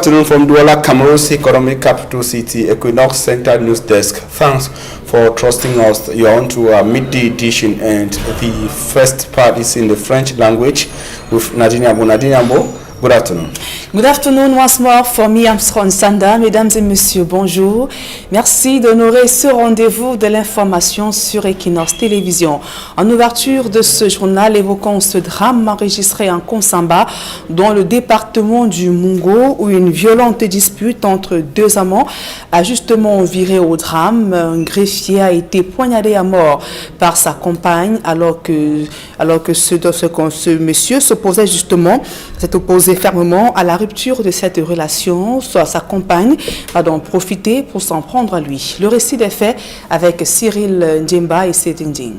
afternoon from Douala, Cameroon's economic capital city, Equinox Center News Desk. Thanks for trusting us. You are on to our midday edition, and the first part is in the French language with Nadine Ambo. Nadine Ambo, good afternoon. Good afternoon once more for me, Armstrong Sanda. Mesdames et messieurs, bonjour. Merci d'honorer ce rendez-vous de l'information sur Equinox Télévision. En ouverture de ce journal, évoquons ce drame enregistré en Konsamba, dans le département du Mungo, où une violente dispute entre deux amants a justement viré au drame. Un greffier a été poignardé à mort par sa compagne, alors que ce monsieur s'opposait s'est opposé fermement à la rupture de cette relation, soit sa compagne va donc profiter pour s'en prendre à lui. Le récit des faits avec Cyril Ndjemba et Sédinding.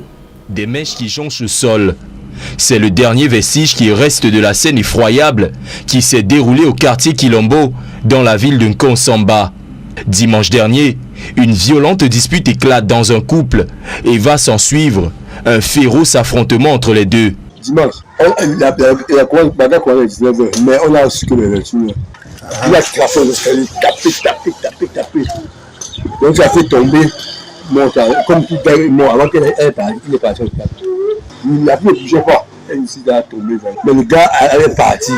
Des mèches qui jonchent le sol. C'est le dernier vestige qui reste de la scène effroyable qui s'est déroulée au quartier Kilombo, dans la ville de Nkonsamba. Dimanche dernier, une violente dispute éclate dans un couple et va s'en suivre un féroce affrontement entre les deux. Dimanche, il a quoi 19h, mais on a su que le retour. Il a tapé. Donc ça fait tomber mon comme tout mort avant qu'il est parti au cap. Il n'a plus bougé pas. Il a tombé. Mais le gars est parti.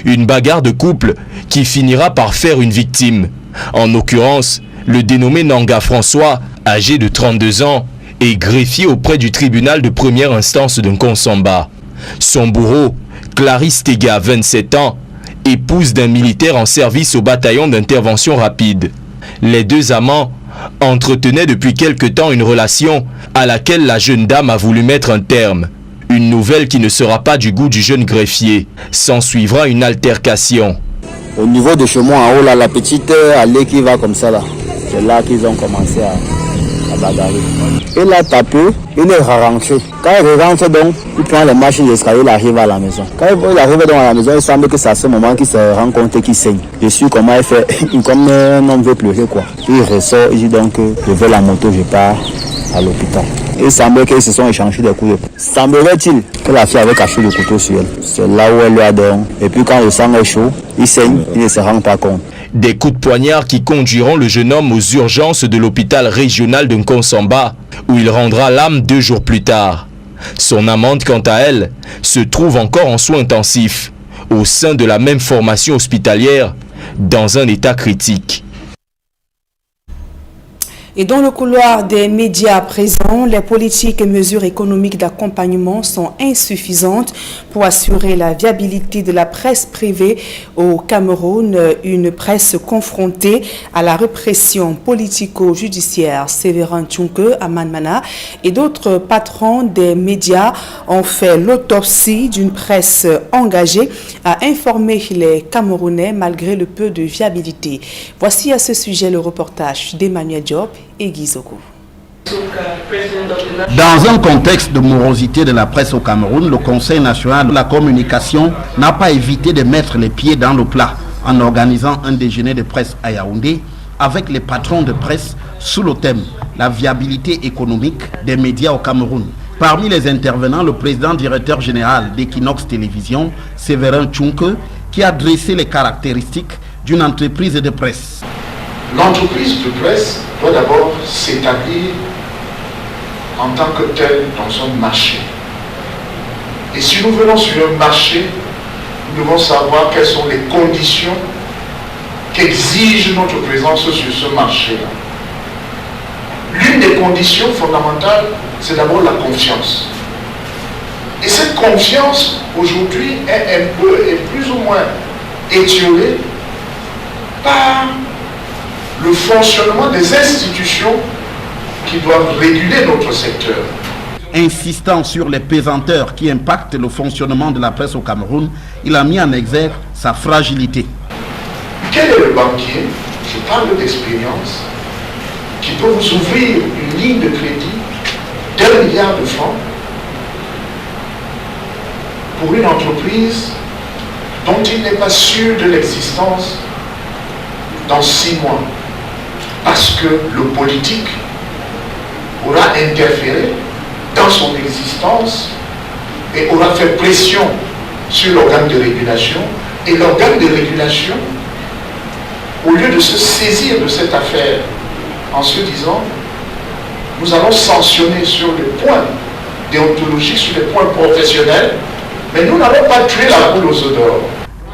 Une bagarre de couple qui finira par faire une victime. En l'occurrence, le dénommé Nanga François, âgé de 32 ans, est greffier auprès du tribunal de première instance de Nkonsamba. Son bourreau, Clarisse Tega, 27 ans, épouse d'un militaire en service au bataillon d'intervention rapide. Les deux amants entretenaient depuis quelque temps une relation à laquelle la jeune dame a voulu mettre un terme. Une nouvelle qui ne sera pas du goût du jeune greffier. S'en suivra une altercation. Au niveau de chez moi en haut, là, la petite allée qui va comme ça, là, c'est là qu'ils ont commencé à bagarrer. Il a tapé, il est rentré. Quand il rentre donc, il prend les marches d'escalier, il arrive à la maison. Quand il arrive donc à la maison, il semble que c'est à ce moment qu'il se rend compte qu'il saigne. Je suis comment il fait, comme un homme veut pleurer quoi. Il ressort, il dit donc je vais la moto, je pars à l'hôpital. Il semble qu'ils se sont échangés des coups. Semblerait-il que la fille avait caché le couteau sur elle. C'est là où elle lui a donné. Et puis quand le sang est chaud, il saigne, il ne se rend pas compte. Des coups de poignard qui conduiront le jeune homme aux urgences de l'hôpital régional de Nkonsamba, où il rendra l'âme 2 jours plus tard. Son amante, quant à elle, se trouve encore en soins intensifs, au sein de la même formation hospitalière, dans un état critique. Et dans le couloir des médias présents, les politiques et mesures économiques d'accompagnement sont insuffisantes pour assurer la viabilité de la presse privée au Cameroun, une presse confrontée à la répression politico-judiciaire. Séverin Tchunke, Amanmana et d'autres patrons des médias ont fait l'autopsie d'une presse engagée à informer les Camerounais malgré le peu de viabilité. Voici à ce sujet le reportage d'Emmanuel Diop et Guy Zoko. Dans un contexte de morosité de la presse au Cameroun, le Conseil national de la communication n'a pas évité de mettre les pieds dans le plat en organisant un déjeuner de presse à Yaoundé avec les patrons de presse sous le thème « La viabilité économique des médias au Cameroun ». Parmi les intervenants, le président directeur général d'Equinox Télévision, Séverin Tchunke, qui a dressé les caractéristiques d'une entreprise de presse. L'entreprise de presse doit d'abord s'établir en tant que telle dans son marché. Et si nous venons sur un marché, nous devons savoir quelles sont les conditions qu'exige notre présence sur ce marché-là. L'une des conditions fondamentales, c'est d'abord la confiance. Et cette confiance, aujourd'hui, est un peu et plus ou moins étiolée par le fonctionnement des institutions qui doivent réguler notre secteur. Insistant sur les pesanteurs qui impactent le fonctionnement de la presse au Cameroun, il a mis en exergue sa fragilité. Quel est le banquier, je parle d'expérience, qui peut vous ouvrir une ligne de crédit d'1 milliard de francs pour une entreprise dont il n'est pas sûr de l'existence dans 6 mois? Parce que le politique aura interféré dans son existence et aura fait pression sur l'organe de régulation Et l'organe de régulation, au lieu de se saisir de cette affaire en se disant nous allons sanctionner sur les points déontologiques, sur les points professionnels, mais nous n'allons pas tuer la poule aux œufs d'or.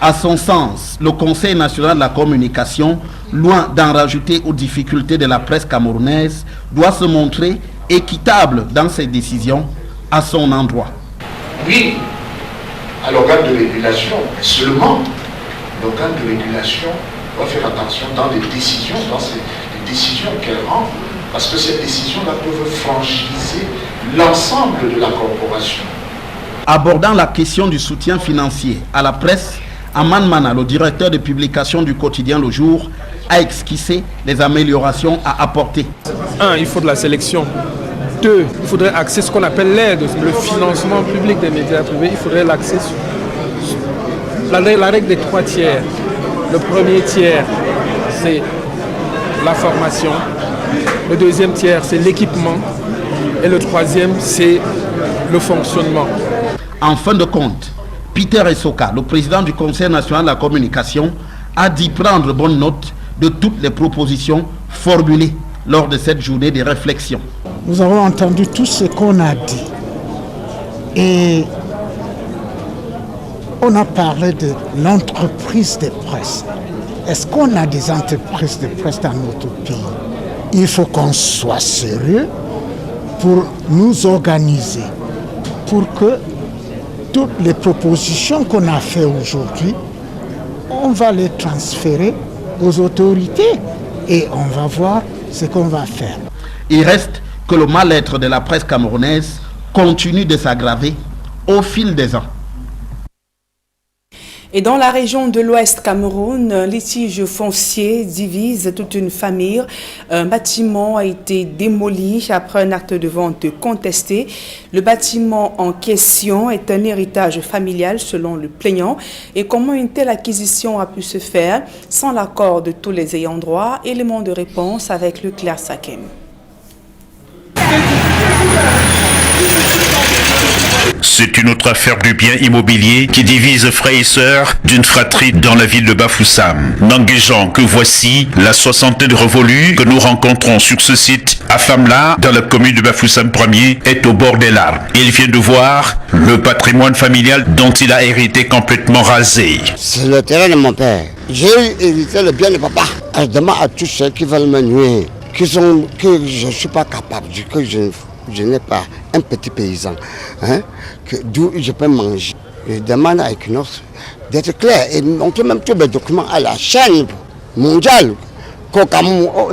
À son sens, le Conseil national de la communication, loin d'en rajouter aux difficultés de la presse camerounaise, doit se montrer équitable dans ses décisions à son endroit. Oui, à l'organe de régulation, mais seulement l'organe de régulation doit faire attention dans les décisions, qu'elle rend, parce que ces décisions-là peuvent fragiliser l'ensemble de la corporation. Abordant la question du soutien financier à la presse, Aman Mana, le directeur de publication du quotidien Le Jour, a esquissé les améliorations à apporter. 1. Il faut de la sélection. 2. Il faudrait axer ce qu'on appelle l'aide, le financement public des médias privés. Il faudrait l'axer sur la règle des 3 tiers. Le premier tiers, c'est la formation. Le deuxième tiers, c'est l'équipement. Et le troisième, c'est le fonctionnement. En fin de compte, Peter Essoka, le président du Conseil national de la communication, a dit prendre bonne note de toutes les propositions formulées lors de cette journée de réflexion. Nous avons entendu tout ce qu'on a dit. Et on a parlé de l'entreprise de presse. Est-ce qu'on a des entreprises de presse dans notre pays? Il faut qu'on soit sérieux pour nous organiser, pour que toutes les propositions qu'on a faites aujourd'hui, on va les transférer aux autorités et on va voir ce qu'on va faire. Il reste que le mal-être de la presse camerounaise continue de s'aggraver au fil des ans. Et dans la région de l'Ouest Cameroun, un litige foncier divise toute une famille. Un bâtiment a été démoli après un acte de vente contesté. Le bâtiment en question est un héritage familial selon le plaignant. Et comment une telle acquisition a pu se faire sans l'accord de tous les ayants droit? Élément de réponse avec le Claire Sakem. C'est une autre affaire du bien immobilier qui divise frères et sœurs d'une fratrie dans la ville de Bafoussam. N'engageant que voici la soixantaine révolue que nous rencontrons sur ce site à Famla, dans la commune de Bafoussam 1er, est au bord des larmes. Il vient de voir le patrimoine familial dont il a hérité complètement rasé. C'est le terrain de mon père. J'ai hérité le bien de papa. Je demande à tous ceux qui veulent me nuire, que je ne suis pas capable, que je n'ai pas un petit paysan, d'où je peux manger. Je demande à Equinox d'être clair et montrer même tous les documents à la chaîne mondiale.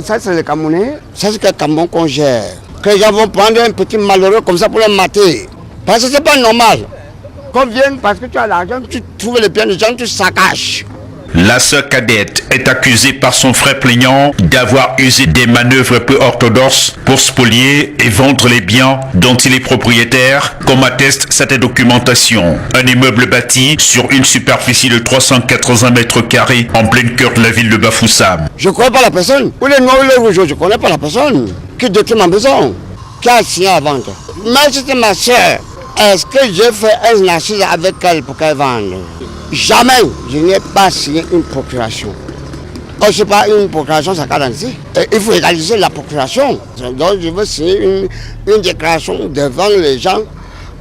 Ça c'est le Camerounais, ça c'est le Cameroun qu'on gère. Que les gens vont prendre un petit malheureux comme ça pour le mater. Parce que c'est pas normal. Qu'on vienne parce que tu as l'argent, tu trouves les biens des gens, tu saccages. La sœur cadette est accusée par son frère plaignant d'avoir usé des manœuvres peu orthodoxes pour spolier et vendre les biens dont il est propriétaire, comme atteste cette documentation. Un immeuble bâti sur une superficie de 380 mètres carrés en plein cœur de la ville de Bafoussam. Je ne connais pas la personne. Ou les noirs ou les rouges, je ne connais pas la personne qui détient ma maison, qui a signé à vendre. Mais c'était ma sœur. Est-ce que j'ai fait un assise avec elle pour qu'elle vende? Jamais je n'ai pas signé une procuration. Quand ce n'est pas une procuration, ça cadre ici. Il faut réaliser la procuration. Donc je veux signer une déclaration devant les gens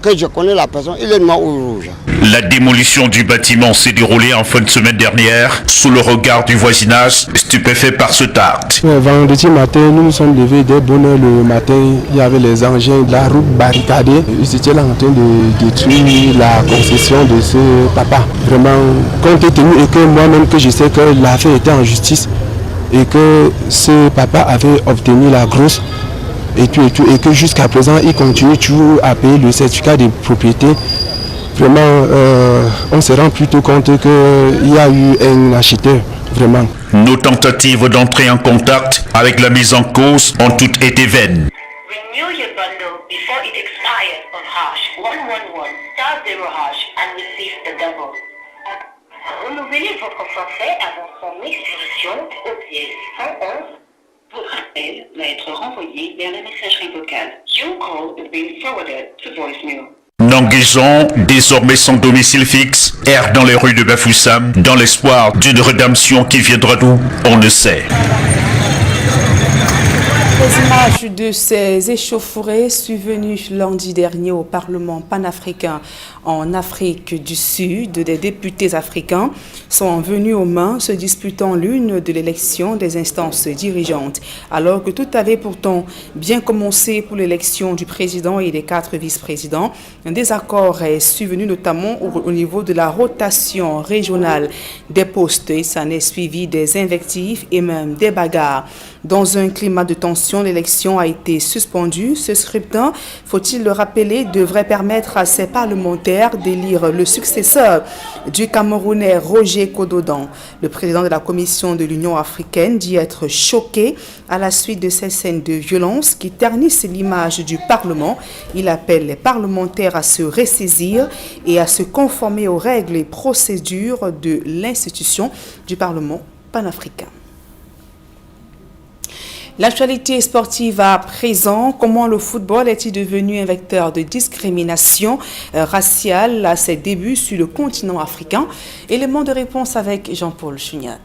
que je connais la personne, il est noir ou rouge. La démolition du bâtiment s'est déroulée en fin de semaine dernière sous le regard du voisinage stupéfait par ce acte. Vendredi matin, nous nous sommes levés dès bonne heure le matin. Il y avait les engins de la route barricadés. Ils étaient là en train de détruire la concession de ce papa. Vraiment, compte tenu et que moi-même que je sais que l'affaire était en justice et que ce papa avait obtenu la grosse et que jusqu'à présent il continue toujours à payer le certificat de propriété. Vraiment, on se rend plutôt compte qu'il y a eu un acheteur, vraiment. Nos tentatives d'entrer en contact avec la mise en cause ont toutes été vaines. Renew your bundle before it expires on #111 *0# and receive the double. Renouvelez votre forfait avant son expiration au pièce 111. Votre appel va être renvoyé vers la messagerie vocale. Your call is being forwarded to voicemail. Nanguéjan, désormais sans domicile fixe, erre dans les rues de Bafoussam, dans l'espoir d'une rédemption qui viendra d'où, on ne sait. Les images de ces échauffourées survenues lundi dernier au Parlement panafricain en Afrique du Sud, des députés africains sont venus aux mains se disputant l'une de l'élection des instances dirigeantes. Alors que tout avait pourtant bien commencé pour l'élection du président et des 4 vice-présidents, un désaccord est survenu notamment au niveau de la rotation régionale des postes et ça n'est suivi des invectives et même des bagarres. Dans un climat de tension, l'élection a été suspendue. Ce scrutin, faut-il le rappeler, devrait permettre à ces parlementaires d'élire le successeur du Camerounais Roger Kododan. Le président de la Commission de l'Union africaine dit être choqué à la suite de ces scènes de violence qui ternissent l'image du Parlement. Il appelle les parlementaires à se ressaisir et à se conformer aux règles et procédures de l'institution du Parlement panafricain. L'actualité sportive à présent, comment le football est-il devenu un vecteur de discrimination raciale à ses débuts sur le continent africain? Élément de réponse avec Jean-Paul Chuniat.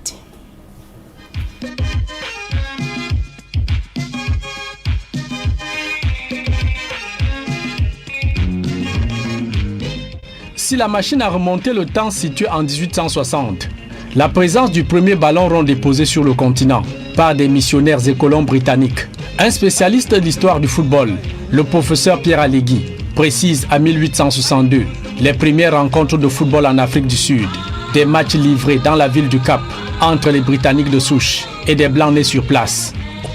Si la machine a remonté le temps situé en 1860, la présence du premier ballon rond déposé sur le continent par des missionnaires et colons britanniques. Un spécialiste de l'histoire du football, le professeur Pierre Allegui, précise à 1862 les premières rencontres de football en Afrique du Sud, des matchs livrés dans la ville du Cap entre les Britanniques de souche et des Blancs nés sur place.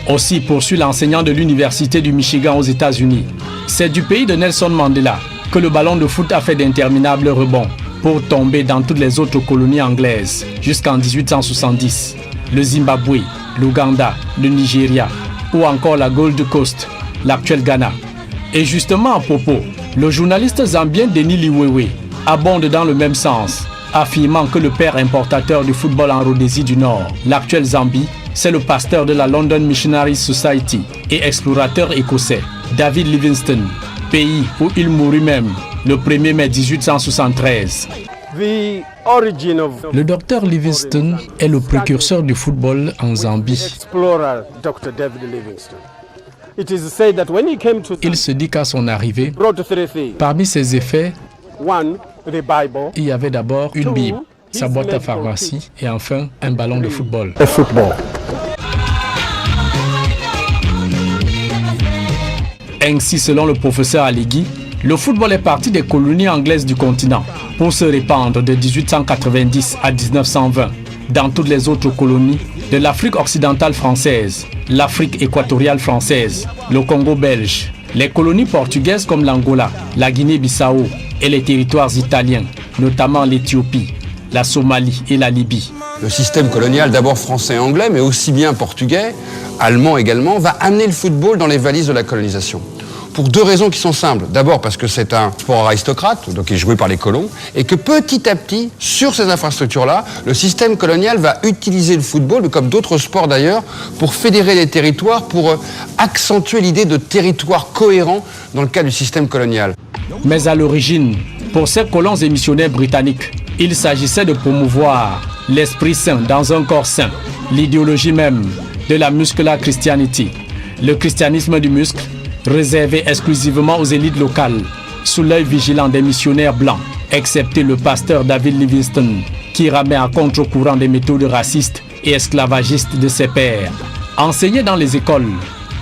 Aussi poursuit l'enseignant de l'Université du Michigan aux États-Unis. C'est du pays de Nelson Mandela que le ballon de foot a fait d'interminables rebonds pour tomber dans toutes les autres colonies anglaises jusqu'en 1870. Le Zimbabwe, l'Ouganda, le Nigeria ou encore la Gold Coast, l'actuel Ghana. Et justement à propos, le journaliste zambien Denis Liwewe abonde dans le même sens, affirmant que le père importateur du football en Rhodésie du Nord, l'actuelle Zambie, c'est le pasteur de la London Missionary Society et explorateur écossais, David Livingstone, pays où il mourut même le 1er mai 1873. Le docteur Livingstone est le précurseur du football en Zambie. Il se dit qu'à son arrivée, parmi ses effets, il y avait d'abord une Bible, sa boîte à pharmacie et enfin un ballon de football. Ainsi, selon le professeur Allegui, le football est parti des colonies anglaises du continent pour se répandre de 1890 à 1920 dans toutes les autres colonies de l'Afrique occidentale française, l'Afrique équatoriale française, le Congo belge, les colonies portugaises comme l'Angola, la Guinée-Bissau et les territoires italiens, notamment l'Éthiopie, la Somalie et la Libye. Le système colonial, d'abord français et anglais, mais aussi bien portugais, allemand également, va amener le football dans les valises de la colonisation. Pour 2 raisons qui sont simples. D'abord parce que c'est un sport aristocrate, donc qui est joué par les colons, et que petit à petit, sur ces infrastructures-là, le système colonial va utiliser le football, comme d'autres sports d'ailleurs, pour fédérer les territoires, pour accentuer l'idée de territoire cohérent dans le cadre du système colonial. Mais à l'origine, pour ces colons et missionnaires britanniques, il s'agissait de promouvoir l'esprit saint dans un corps saint, l'idéologie même de la muscular Christianity, le christianisme du muscle, réservé exclusivement aux élites locales, sous l'œil vigilant des missionnaires blancs, excepté le pasteur David Livingstone, qui ramait à contre-courant des méthodes racistes et esclavagistes de ses pairs. Enseigné dans les écoles,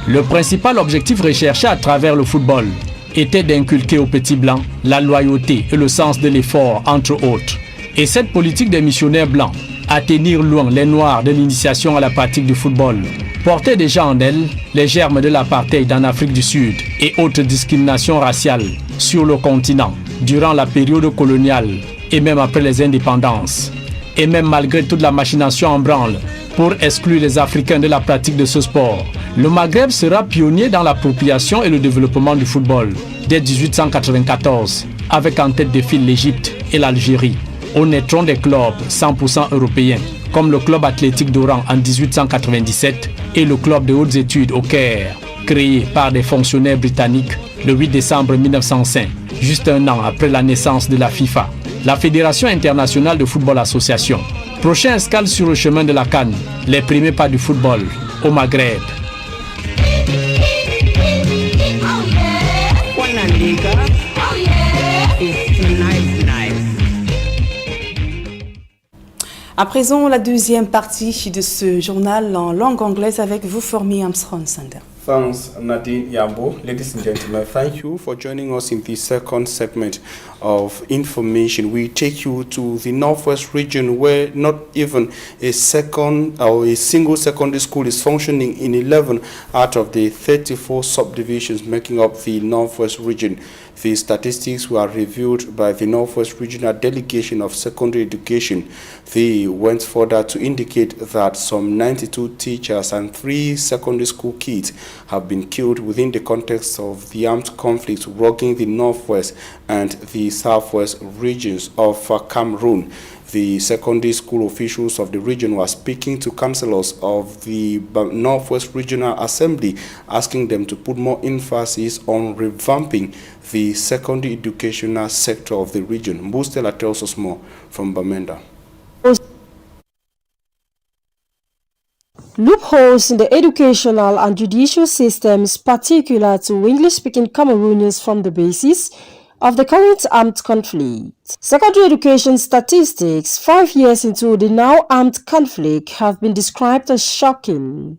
le principal objectif recherché à travers le football était d'inculquer aux petits blancs la loyauté et le sens de l'effort, entre autres. Et cette politique des missionnaires blancs, à tenir loin les noirs de l'initiation à la pratique du football, portait déjà en elle les germes de l'apartheid en Afrique du Sud et autres discriminations raciales sur le continent durant la période coloniale et même après les indépendances. Et même malgré toute la machination en branle pour exclure les Africains de la pratique de ce sport, le Maghreb sera pionnier dans l'appropriation et le développement du football dès 1894, avec en tête de file l'Égypte et l'Algérie, où naîtront des clubs 100% européens, comme le club athlétique d'Oran en 1897 et le club de hautes études au Caire créée par des fonctionnaires britanniques le 8 décembre 1905, juste un an après la naissance de la FIFA. La Fédération internationale de football association. Prochain escale sur le chemin de la CAN, les premiers pas du football au Maghreb. À présent, la deuxième partie de ce journal en langue anglaise avec vous, Formi Armstrong-Sander. Thanks, Nadine Yambo. Ladies and gentlemen, thank you for joining us in the second segment of information. We take you to the Northwest region where not even a second or a single secondary school is functioning in 11 out of the 34 subdivisions making up the Northwest region. The statistics were reviewed by the Northwest Regional Delegation of Secondary Education. They went further to indicate that some 92 teachers and 3 secondary school kids have been killed within the context of the armed conflict rocking the Northwest and the Southwest regions of Cameroon. The secondary school officials of the region were speaking to councillors of the Northwest Regional Assembly, asking them to put more emphasis on revamping the secondary educational sector of the region. Mbustela tells us more from Bamenda. Loopholes in the educational and judicial systems, particular to English-speaking Cameroonians, from the basis of the current armed conflict. Secondary education statistics 5 years into the now armed conflict have been described as shocking.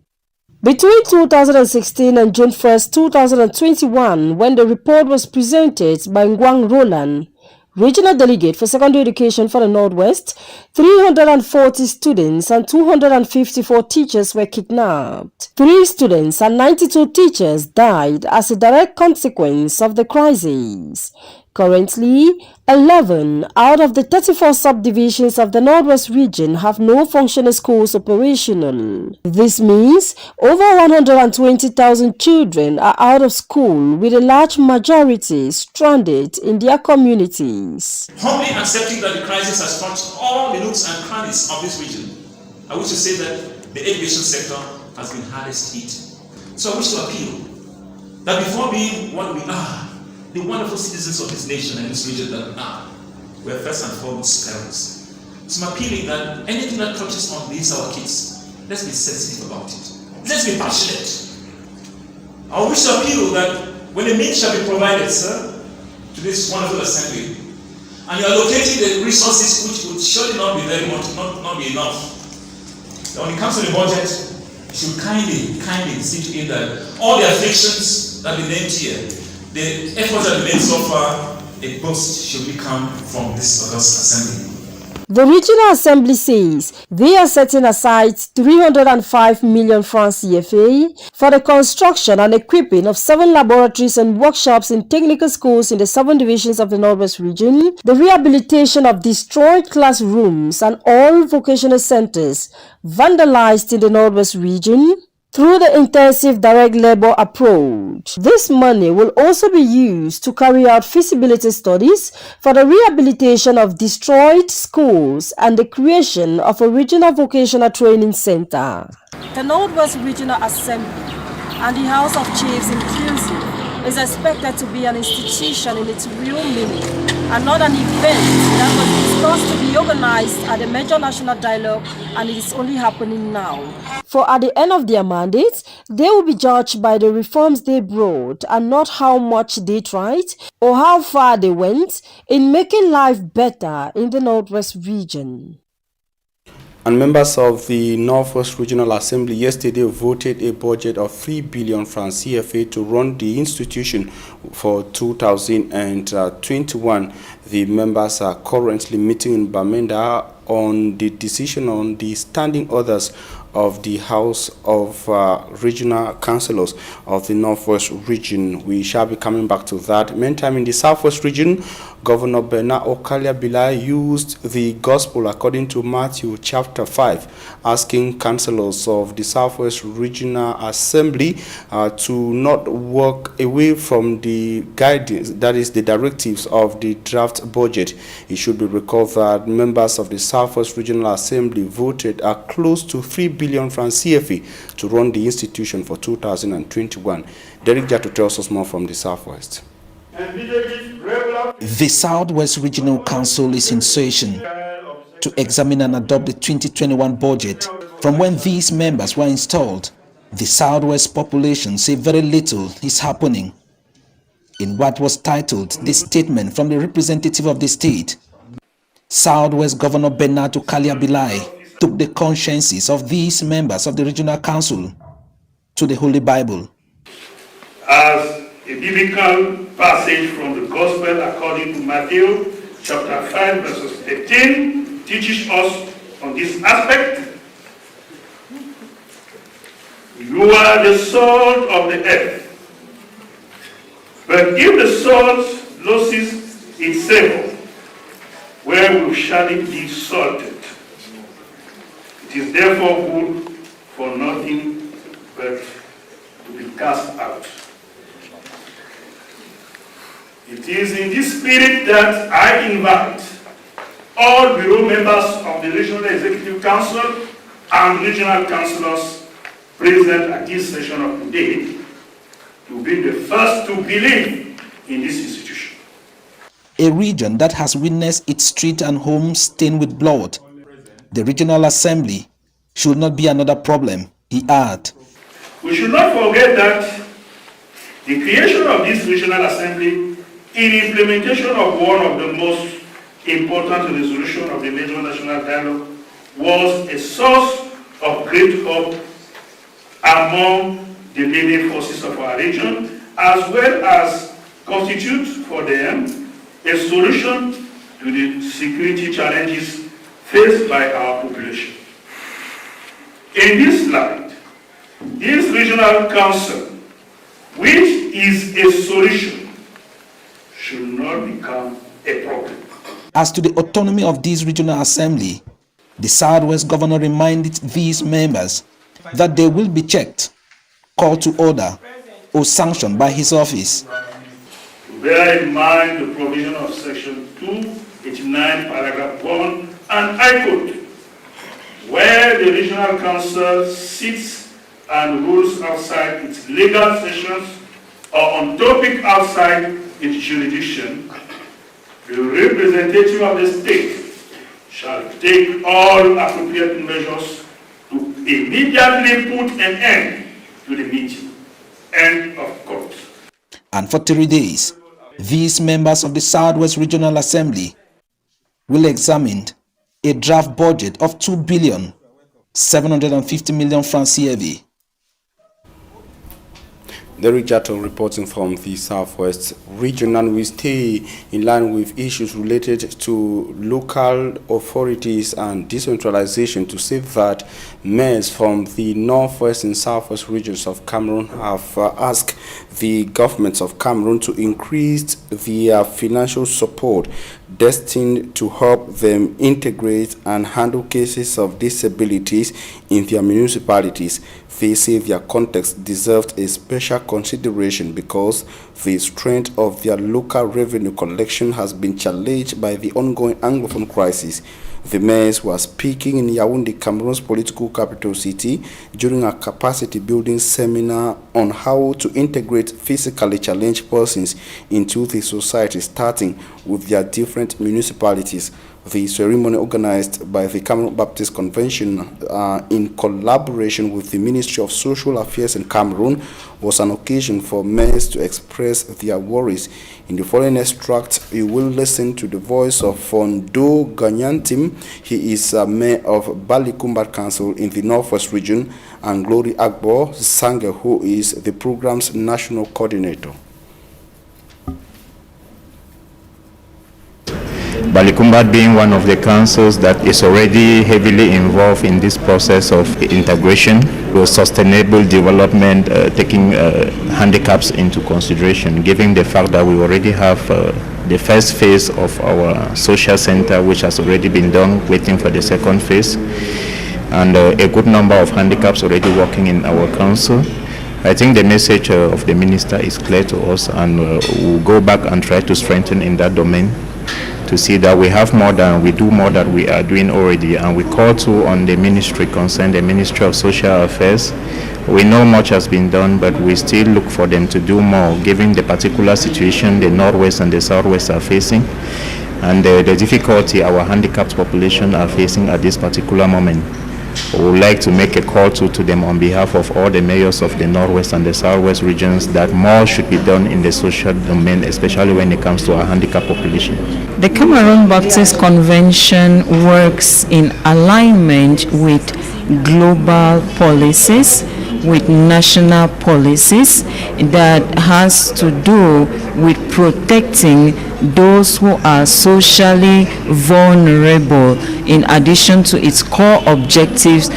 Between 2016 and June 1st, 2021, when the report was presented by Ngwang Roland, Regional Delegate for Secondary Education for the Northwest, 340 students and 254 teachers were kidnapped. 3 students and 92 teachers died as a direct consequence of the crisis. Currently, 11 out of the 34 subdivisions of the Northwest region have no functioning schools operational. This means over 120,000 children are out of school, with a large majority stranded in their communities. Humbly accepting that the crisis has touched all the nooks and crannies of this region, I wish to say that the education sector has been hardest hit. So I wish to appeal that before being what we are, the wonderful citizens of this nation and this region that we are, we are first and foremost parents. So I'm appealing that anything that touches on these our kids, let's be sensitive about it. Let's be passionate. I wish to appeal that when the means shall be provided, sir, to this wonderful assembly, and you are locating the resources which would surely not be very much, not be enough. That when it comes to the budget, you should kindly see to it that all the afflictions that we named here, the efforts that we made so far, a boost should come from this august assembly. The Regional Assembly says they are setting aside 305 million francs CFA for the construction and equipping of 7 laboratories and workshops in technical schools in the 7 divisions of the Northwest region, the rehabilitation of destroyed classrooms and all vocational centers vandalized in the Northwest region, through the intensive direct labor approach. This money will also be used to carry out feasibility studies for the rehabilitation of destroyed schools and the creation of a regional vocational training center. The Northwest Regional Assembly and the House of Chiefs inclusive is expected to be an institution in its real meaning and not an event that was discussed to be organized at a major national dialogue, and it is only happening now. For at the end of their mandate, they will be judged by the reforms they brought and not how much they tried or how far they went in making life better in the Northwest region. And members of the Northwest Regional Assembly yesterday voted a budget of 3 billion francs CFA to run the institution for 2021. The members are currently meeting in Bamenda on the decision on the standing orders of the House of Regional Councillors of the Northwest region. We shall be coming back to that. Meantime, in the Southwest region, Governor Bernard Okalia Bilai used the gospel according to Matthew chapter 5, asking councillors of the Southwest Regional Assembly to not walk away from the guidance, that is the directives of the draft budget. It should be recalled that members of the Southwest Regional Assembly voted close to 3 billion billion francs CFA to run the institution for 2021. Derek Jato tells us more from the Southwest. The Southwest Regional Council is in session to examine and adopt the 2021 budget. From when these members were installed, the Southwest population say very little is happening. In what was titled the statement from the representative of the state, Southwest Governor Bernard Kaliabilai took the consciences of these members of the Regional Council to the Holy Bible. As a biblical passage from the Gospel according to Matthew chapter 5 verses 13 teaches us on this aspect. You are the salt of the earth. But if the salt loses its savor, where shall it be salted? It is therefore good for nothing but to be cast out. It is in this spirit that I invite all bureau members of the Regional Executive Council and regional councillors present at this session of today to be the first to believe in this institution. A region that has witnessed its street and homes stained with blood, the Regional Assembly should not be another problem, he added. We should not forget that the creation of this Regional Assembly in implementation of one of the most important resolutions of the major national dialogue was a source of great hope among the leading forces of our region, as well as constitute for them a solution to the security challenges faced by our population. In this light, this regional council, which is a solution, should not become a problem. As to the autonomy of this regional assembly, the Southwest Governor reminded these members that they will be checked, called to order, or sanctioned by his office. To bear in mind the provision of Section 289, Paragraph 1, and I quote, where the Regional Council sits and rules outside its legal sessions or on topic outside its jurisdiction, the representative of the state shall take all appropriate measures to immediately put an end to the meeting. End of quote. And for 3 days, these members of the Southwest Regional Assembly will examine a draft budget of 2,750 million francs CFA. Derek Jato reporting from the Southwest region, and we stay in line with issues related to local authorities and decentralization to say that mayors from the Northwest and Southwest regions of Cameroon have asked the governments of Cameroon to increase their financial support destined to help them integrate and handle cases of disabilities in their municipalities. They say their context deserved a special consideration because the strength of their local revenue collection has been challenged by the ongoing Anglophone crisis. The mayors were speaking in Yaoundé, Cameroon's political capital city, during a capacity building seminar on how to integrate physically challenged persons into the society, starting with their different municipalities. The ceremony, organized by the Cameroon Baptist Convention in collaboration with the Ministry of Social Affairs in Cameroon, was an occasion for mayors to express their worries. In the following extract, you will listen to the voice of Fondo Ganyantim. He is mayor of Balikumbar Council in the Northwest region, and Glory Agbo Sange, who is the program's national coordinator. Balikumbar being one of the councils that is already heavily involved in this process of integration with sustainable development, taking handicaps into consideration, given the fact that we already have the first phase of our social center, which has already been done, waiting for the second phase, and a good number of handicaps already working in our council. I think the message of the minister is clear to us, and we'll go back and try to strengthen in that domain. to see that we have more than we do more than we are doing already, and we call to on the ministry concerned, the Ministry of Social Affairs. We know much has been done, but we still look for them to do more, given the particular situation the Northwest and the Southwest are facing, and the difficulty our handicapped population are facing at this particular moment. We would like to make a call to them on behalf of all the mayors of the Northwest and the Southwest regions that more should be done in the social domain, especially when it comes to our handicapped population. The Cameroon Baptist Convention works in alignment with global policies, with national policies that has to do with protecting those who are socially vulnerable, in addition to its core objectives,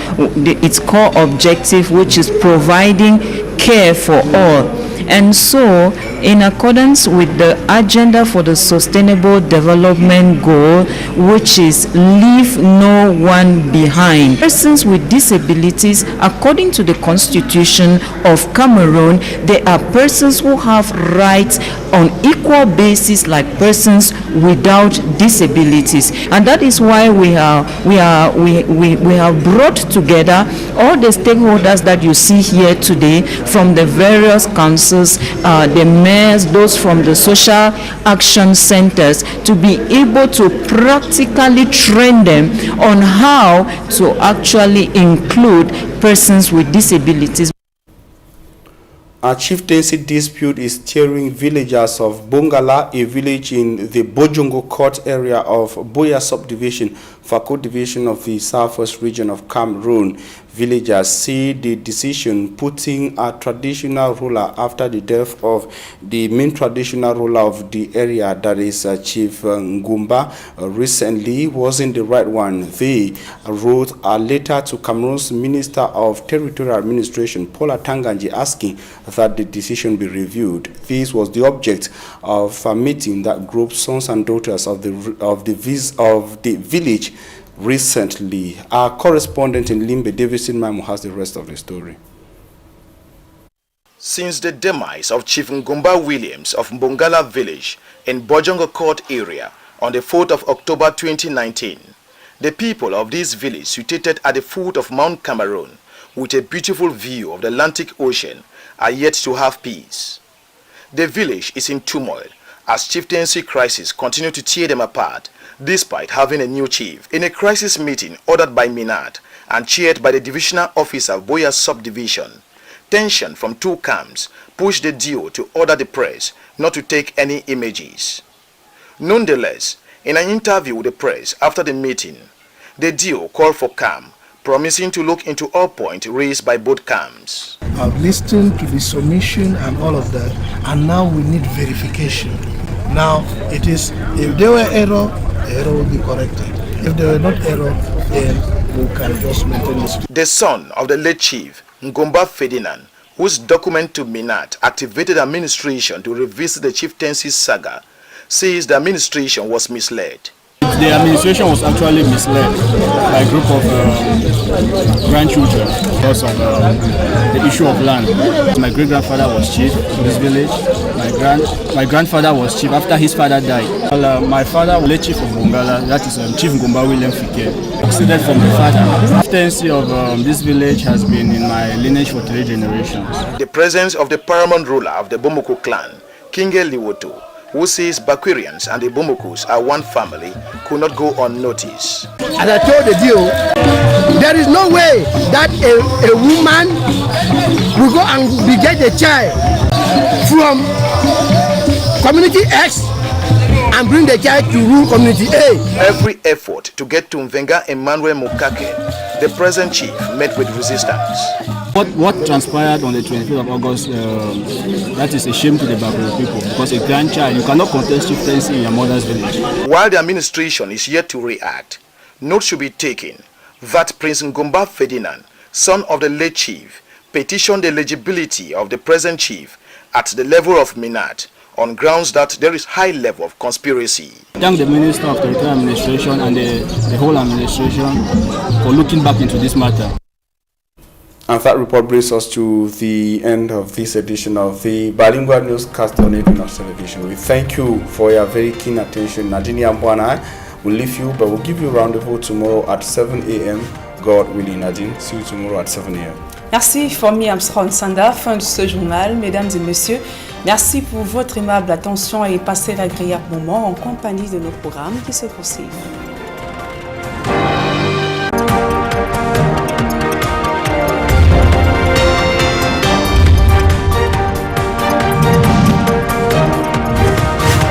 which is providing care for all. And so, in accordance with the agenda for the Sustainable Development Goal, which is leave no one behind, persons with disabilities, according to the Constitution of Cameroon, they are persons who have rights on equal basis like persons without disabilities. And that is why we have brought together all the stakeholders that you see here today, from the various councils, the mayors, those from the social action centers, to be able to practically train them on how to actually include persons with disabilities. A chieftaincy dispute is tearing villagers of Bongala, a village in the Bojongo Court area of Boya subdivision, Fako division of the Southwest region of Cameroon. Villagers see the decision putting a traditional ruler after the death of the main traditional ruler of the area, that is Chief Ngumba, recently wasn't the right one. They wrote a letter to Cameroon's Minister of Territorial Administration, Paula Tanganji, asking that the decision be reviewed. This was the object of a meeting that grouped sons and daughters of the village recently. Our correspondent in Limbe, Davidson Mamu, has the rest of the story. Since the demise of Chief Ngumba Williams of Mbongala village in Bojongo Court area on the 4th of October 2019, the people of this village, situated at the foot of Mount Cameroon with a beautiful view of the Atlantic Ocean, are yet to have peace. The village is in turmoil as chieftaincy crises continue to tear them apart, despite having a new chief. In a crisis meeting ordered by Minat and chaired by the divisional officer of Boya subdivision, tension from two camps pushed the DO to order the press not to take any images. Nonetheless, in an interview with the press after the meeting, the DO called for calm, promising to look into all points raised by both camps. I've listened to the submission and all of that, and now we need verification. Now it is, if there were error, the error will be corrected. If there were not error, then we can just maintain this. The son of the late chief, Ngumba Ferdinand, whose document to Minat activated administration to revisit the chieftaincy saga, says the administration was misled. The administration was actually misled by a group of grandchildren because of the issue of land. My great-grandfather was chief in this village. My grandfather was chief after his father died. Well, my father was late chief of Bongala, that is Chief Ngumba William Fike, succeeded from the father. The chieftaincy of this village has been in my lineage for 3 generations. The presence of the paramount ruler of the Bomoko clan, King Liwoto, who says Bakwirians and the Bomokos are one family, could not go unnoticed. As I told the deal, there is no way that a woman will go and beget a child from community X and bring the child to rule community A. Every effort to get to Mvenga Emmanuel Mukake, the present chief, met with resistance. What transpired on the 25th of August, that is a shame to the Bakwiri people, because a grandchild, you cannot contest chieftaincy in your mother's village. While the administration is yet to react, note should be taken that Prince Ngumba Ferdinand, son of the late chief, petitioned the eligibility of the present chief at the level of Minat on grounds that there is high level of conspiracy. Thank the Minister of Territorial Administration and the whole administration for looking back into this matter. And that report brings us to the end of this edition of the Bilingual Newscast on Equinox Television. We thank you for your very keen attention. Nadine Ambwana will leave you, but we'll give you a rendezvous tomorrow at 7 a.m. God willing, Nadine. See you tomorrow at 7 a.m. Merci, Fomi Armstrong Sanda. Fin de ce journal, mesdames et messieurs. Merci pour votre aimable attention et passez l'agréable moment en compagnie de nos programmes qui se poursuivent.